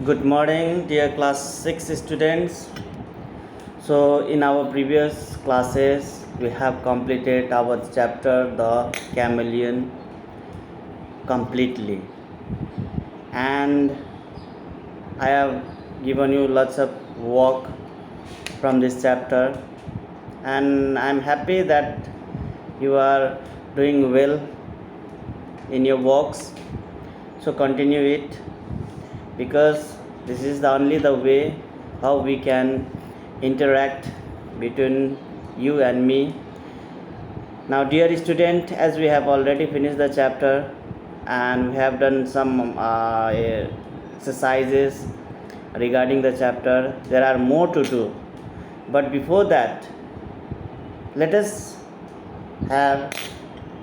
Good morning, dear class 6 students. So, in our previous classes, we have completed our chapter The Chameleon completely, and I have given you lots of work from this chapter, and I'm happy that you are doing well in your works. So, continue it because this is the way how we can interact between you and me. Now, dear student, as we have already finished the chapter and we have done some exercises regarding the chapter, there are more to do. But before that, let us have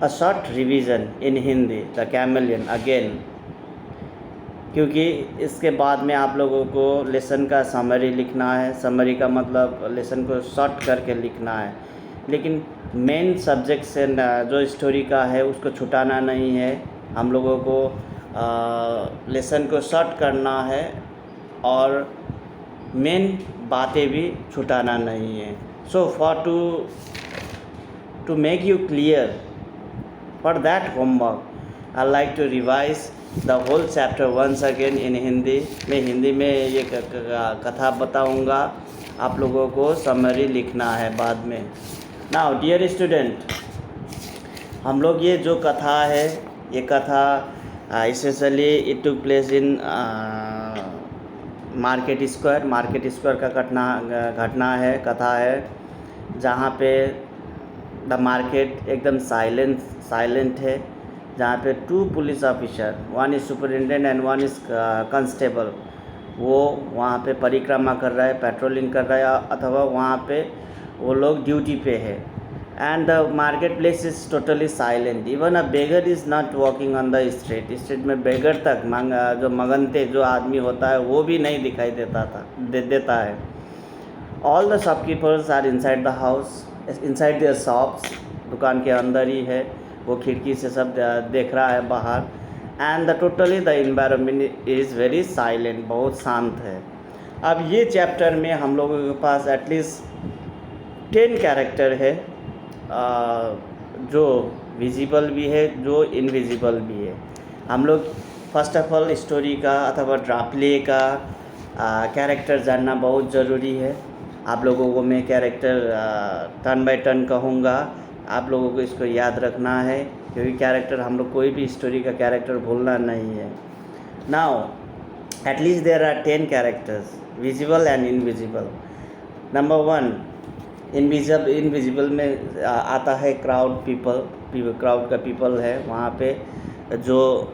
a short revision in Hindi, The Chameleon again. क्योंकि इसके बाद में आप लोगों को lesson का summary लिखना है. समरी का मतलब लेसन को शॉर्ट करके लिखना है, लेकिन मेन सब्जेक्ट से जो स्टोरी का है उसको छुटाना नहीं है. हम लोगों को लेसन को शॉर्ट करना है और मेन बातें भी छुटाना नहीं है. So for to make you clear for that homework I like to revise the whole chapter once again in Hindi. मैं हिंदी में ये कथा बताऊंगा, आप लोगों को समरी लिखना है बाद में. नाउ डियर स्टूडेंट, हम लोग ये जो कथा है, ये कथा specially it took place in market square का घटना है, कथा है, जहाँ पे द मार्केट एकदम साइलेंट है, जहाँ पे 2 police officer, one is superintendent and one is constable, वो वहाँ पे परिक्रमा कर रहा है, पेट्रोलिंग कर रहा है, अथवा वहाँ पे वो लोग ड्यूटी पे है. And the market place is totally silent. Even a beggar is not walking on the street में बेगर तक जो मगनते जो आदमी होता है वो भी नहीं दिखाई देता है. All the shopkeepers are inside the house, inside their shops, दुकान के अंदर ही है, वो खिड़की से सब देख रहा है बाहर. And the totally the environment is very silent, बहुत शांत है. अब ये चैप्टर में हम लोगों के पास एटलीस्ट 10 कैरेक्टर है, जो विजिबल भी है, जो इनविजिबल भी है. हम लोग फर्स्ट ऑफ ऑल स्टोरी का अथवा ड्रा प्ले का कैरेक्टर जानना बहुत ज़रूरी है. आप लोगों को मैं कैरेक्टर टर्न बाय टर्न कहूँगा, आप लोगों को इसको याद रखना है, क्योंकि कैरेक्टर हम लोग कोई भी स्टोरी का कैरेक्टर भूलना नहीं है. Now at least there are 10 characters, visible and invisible. Number 1, invisible में आता है क्राउड का पीपल है, वहाँ पे जो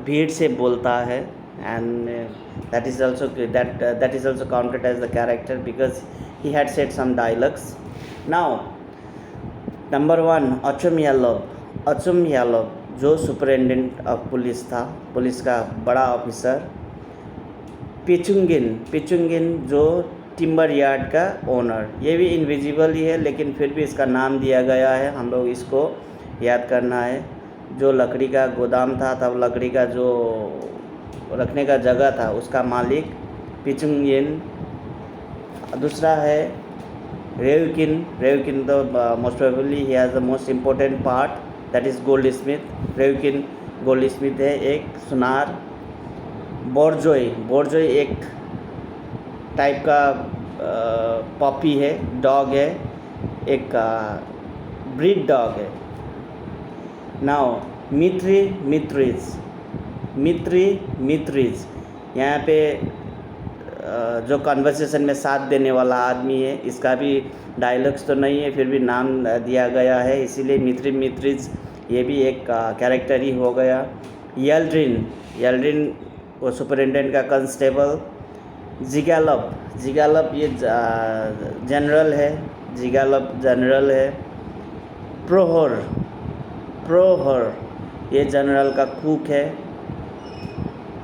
भीड़ से बोलता है. And that is also counted as the character because he had said some dialogues. Now number 1, अचुम यालव जो सुपरिटेंडेंट ऑफ पुलिस था, पुलिस का बड़ा ऑफिसर. पिचुंगिन जो टिम्बर यार्ड का ओनर, ये भी इनविजिबल ही है, लेकिन फिर भी इसका नाम दिया गया है, हम लोग इसको याद करना है. जो लकड़ी का गोदाम था, तब लकड़ी का जो रखने का जगह था, उसका मालिक पिचुंगिन. दूसरा है रेवकिन तो most probably he has the most important part, that is Goldsmith. Revkin Goldsmith है, एक सुनार. बोरजोई एक टाइप का पॉपी है, डॉग है, एक ब्रीड डॉग है. नाउ मित्रीज यहाँ पे जो कन्वर्सेशन में साथ देने वाला आदमी है, इसका भी डायलॉग्स तो नहीं है, फिर भी नाम दिया गया है, इसीलिए मित्रीज ये भी एक कैरेक्टर ही हो गया. यल्ड्रिन वो सुपरिटेंडेंट का कांस्टेबल. जिगालब ये जनरल है. प्रोहर ये जनरल का कुक है.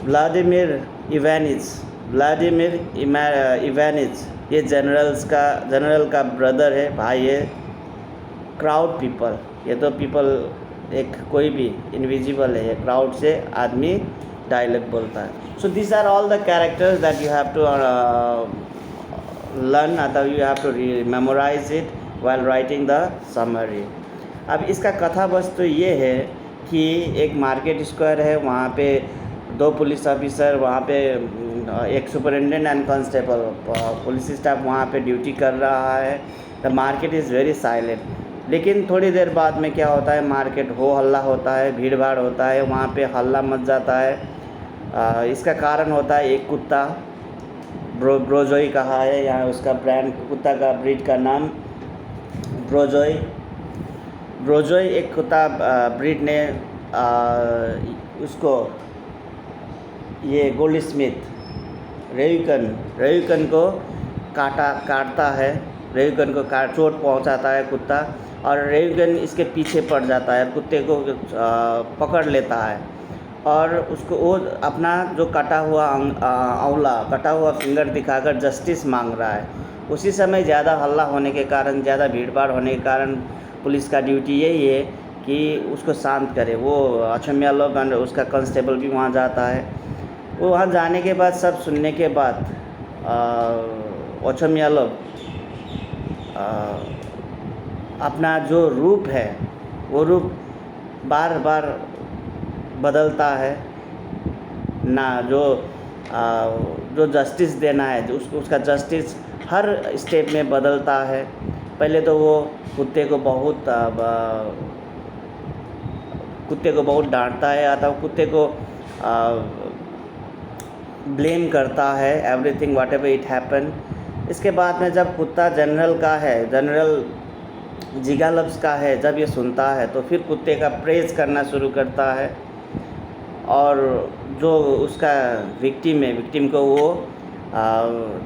व्लादिमिर इवानिच ये जनरल का ब्रदर है, भाई है. क्राउड पीपल, ये तो पीपल एक कोई भी इनविजिबल है, ये क्राउड से आदमी डायलॉग बोलता है. So this are all the characters that you have to learn, अथवा you have to memorise it while writing the summary. अब इसका कथा वस्तु ये है कि एक मार्केट स्क्वायर है, वहाँ पे 2 पुलिस ऑफिसर, वहाँ पे एक superintendent and constable police staff वहाँ पे ड्यूटी कर रहा है. The market is very silent. लेकिन थोड़ी देर बाद में क्या होता है, मार्केट हो हल्ला होता है, भीड़ भाड़ होता है, वहाँ पे हल्ला मच जाता है. इसका कारण होता है एक कुत्ता, ब्रोजोई कहा है यहाँ, उसका ब्रांड कुत्ता का ब्रीड का नाम ब्रोजोई एक कुत्ता ब्रीड ने उसको ये गोल्ड स्मिथ रेयुकन को काटता है, रेयुकन को चोट पहुंचाता है कुत्ता, और रेयुकन इसके पीछे पड़ जाता है, कुत्ते को पकड़ लेता है और उसको वो अपना जो कटा हुआ फिंगर दिखाकर जस्टिस मांग रहा है. उसी समय ज़्यादा हल्ला होने के कारण, ज़्यादा भीड़ भाड़ होने के कारण पुलिस का ड्यूटी यही है कि उसको शांत करे. वो अचम्यालोव और उसका कांस्टेबल भी वहाँ जाता है. वो वहाँ जाने के बाद, सब सुनने के बाद, अचम्यालोव अपना जो रूप है वो रूप बार बार बदलता है ना. जो जस्टिस देना है, उसका जस्टिस हर स्टेप में बदलता है. पहले तो वो कुत्ते को बहुत डांटता है, अथवा कुत्ते को ब्लेम करता है, everything what ever it happen. इसके बाद में जब कुत्ता जनरल जिगालोव्स का है, जब ये सुनता है तो फिर कुत्ते का प्रेज़ करना शुरू करता है, और जो उसका विक्टिम को वो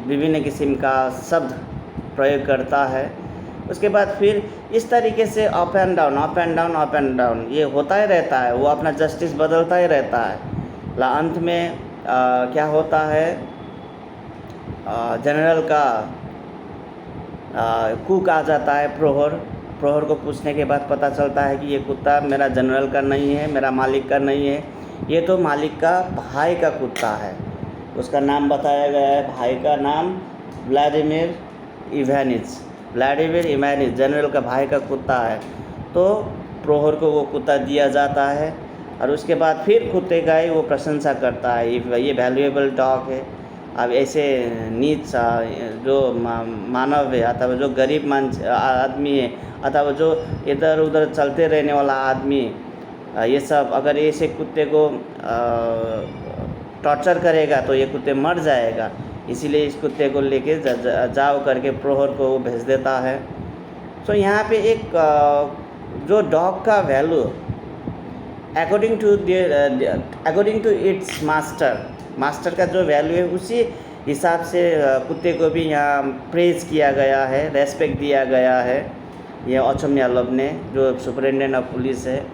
विभिन्न किस्म का शब्द प्रयोग करता है. उसके बाद फिर इस तरीके से अप एंड डाउन ये होता ही रहता है. वो अपना जस्टिस बदलता ही रहता है. अंत में क्या होता है, जनरल का कुक आ जाता है, प्रहर को पूछने के बाद पता चलता है कि ये कुत्ता मेरा जनरल का नहीं है, मेरा मालिक का नहीं है, ये तो मालिक का भाई का कुत्ता है. उसका नाम बताया गया है, भाई का नाम व्लादिमीर इवानिच, जनरल का भाई का कुत्ता है. तो प्रहर को वो कुत्ता दिया जाता है, और उसके बाद फिर कुत्ते का ही वो प्रशंसा करता है, ये वैल्यूएबल डॉग है. अब ऐसे नीच जो मानव है, अथवा जो गरीब आदमी है, अथवा जो इधर उधर चलते रहने वाला आदमी, ये सब अगर ऐसे कुत्ते को टॉर्चर करेगा तो ये कुत्ते मर जाएगा. इसीलिए इस कुत्ते को लेके जाओ करके प्रहर को वो भेज देता है. तो यहाँ पे एक जो डॉग का value according to its master का जो वैल्यू है, उसी हिसाब से कुत्ते को भी यहाँ प्रेज़ किया गया है, रेस्पेक्ट दिया गया है. ये अचम्यालोव ने, जो सुपरिटेंडेंट ऑफ पुलिस है,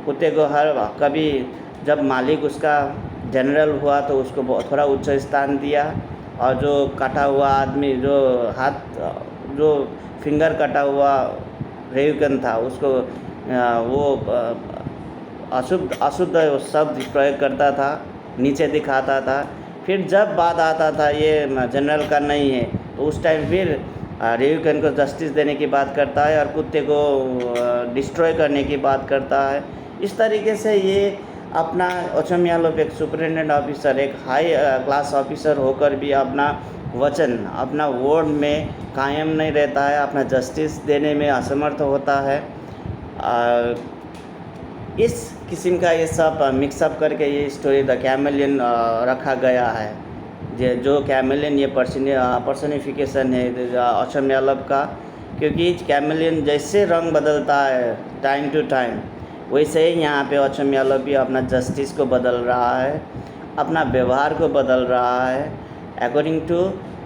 कुत्ते को कभी जब मालिक उसका जनरल हुआ तो उसको थोड़ा उच्च स्थान दिया, और जो कटा हुआ आदमी, जो फिंगर कटा हुआ रेयुकन था, उसको वो अशुद्ध शब्द प्रयोग करता था, नीचे दिखाता था. फिर जब बात आता था ये जनरल का नहीं है, तो उस टाइम फिर रेयुकन को जस्टिस देने की बात करता है, और कुत्ते को डिस्ट्रॉय करने की बात करता है. इस तरीके से ये अपना अचम्यालोव एक सुपरिटेंडेंट ऑफिसर, एक हाई क्लास ऑफिसर होकर भी अपना वचन, अपना वर्ड में कायम नहीं रहता है, अपना जस्टिस देने में असमर्थ होता है. इस किस्म का ये सब मिक्सअप करके ये स्टोरी द कैमेलियन रखा गया है. जो कैमेलियन ये पर्सनिफिकेशन है अचम्यालोव का, क्योंकि कैमेलियन जैसे रंग बदलता है टाइम टू टाइम, वैसे ही यहाँ पे अचम्यालोव भी अपना जस्टिस को बदल रहा है, अपना व्यवहार को बदल रहा है, according to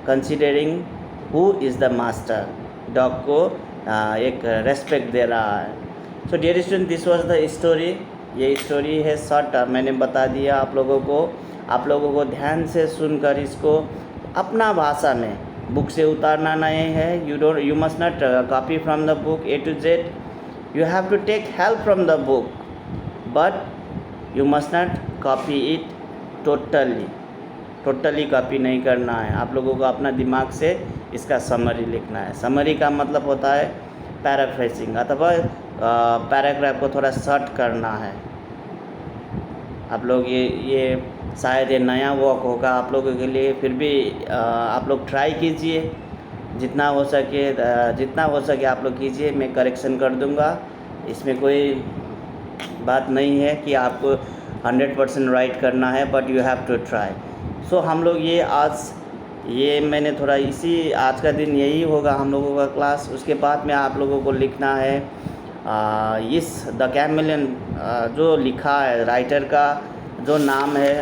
considering who is the master. Dog को एक रेस्पेक्ट दे रहा है. So dear student, this was the story. ये स्टोरी है शॉर्ट, मैंने बता दिया आप लोगों को ध्यान से सुनकर इसको अपना भाषा में, बुक से उतारना नहीं है. You must not copy from the book A to Z. You have to take help from the book, but you must not copy it totally copy नहीं करना है। आप लोगों को अपना दिमाग से इसका समरी लिखना है। समरी का मतलब होता है पैराफ्रेजिंग अथवा पैराग्राफ को थोड़ा शॉर्ट करना है। आप लोग ये शायद ये नया वर्क होगा आप लोगों के लिए, फिर भी आप लोग ट्राई कीजिए, जितना हो सके आप लोग कीजिए। मैं करेक्शन कर दूंगा, इसमें कोई बात नहीं है कि आपको 100% राइट करना है, but you have to try. So हम लोग ये मैंने थोड़ा आज का दिन यही होगा हम लोगों का क्लास। उसके बाद में आप लोगों को लिखना है इस द कैमलियन जो लिखा है, राइटर का जो नाम है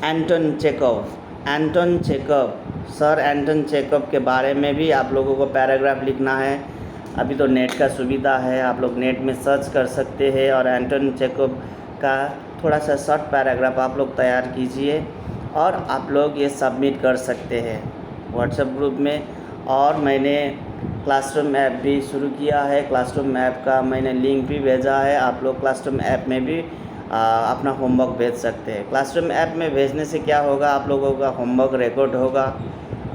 एंटन चेकव, सर एंटन चेकव के बारे में भी आप लोगों को पैराग्राफ लिखना है। अभी तो नेट का सुविधा है, आप लोग नेट में सर्च कर सकते हैं और एंटन चेकव का थोड़ा सा शॉर्ट पैराग्राफ आप लोग तैयार कीजिए और आप लोग ये सबमिट कर सकते हैं व्हाट्सएप ग्रुप में। और मैंने क्लासरूम ऐप भी शुरू किया है, क्लासरूम ऐप का मैंने लिंक भी भेजा है। आप लोग क्लासरूम ऐप में भी अपना होमवर्क भेज सकते हैं। क्लासरूम ऐप में भेजने से क्या होगा, आप लोगों का होमवर्क रिकॉर्ड होगा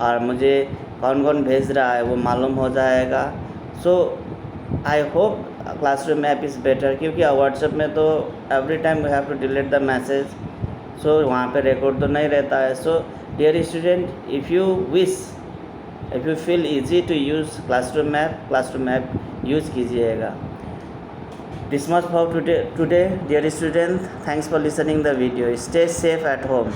और मुझे कौन कौन भेज रहा है वो मालूम हो जाएगा। So I hope classroom app is better, क्योंकि व्हाट्सएप में तो every time we have to delete the message, so वहाँ पे रिकॉर्ड तो नहीं रहता है। So dear student, if you feel easy to use classroom app use कीजिएगा। This much for today, dear students. Thanks for listening the video. Stay safe at home.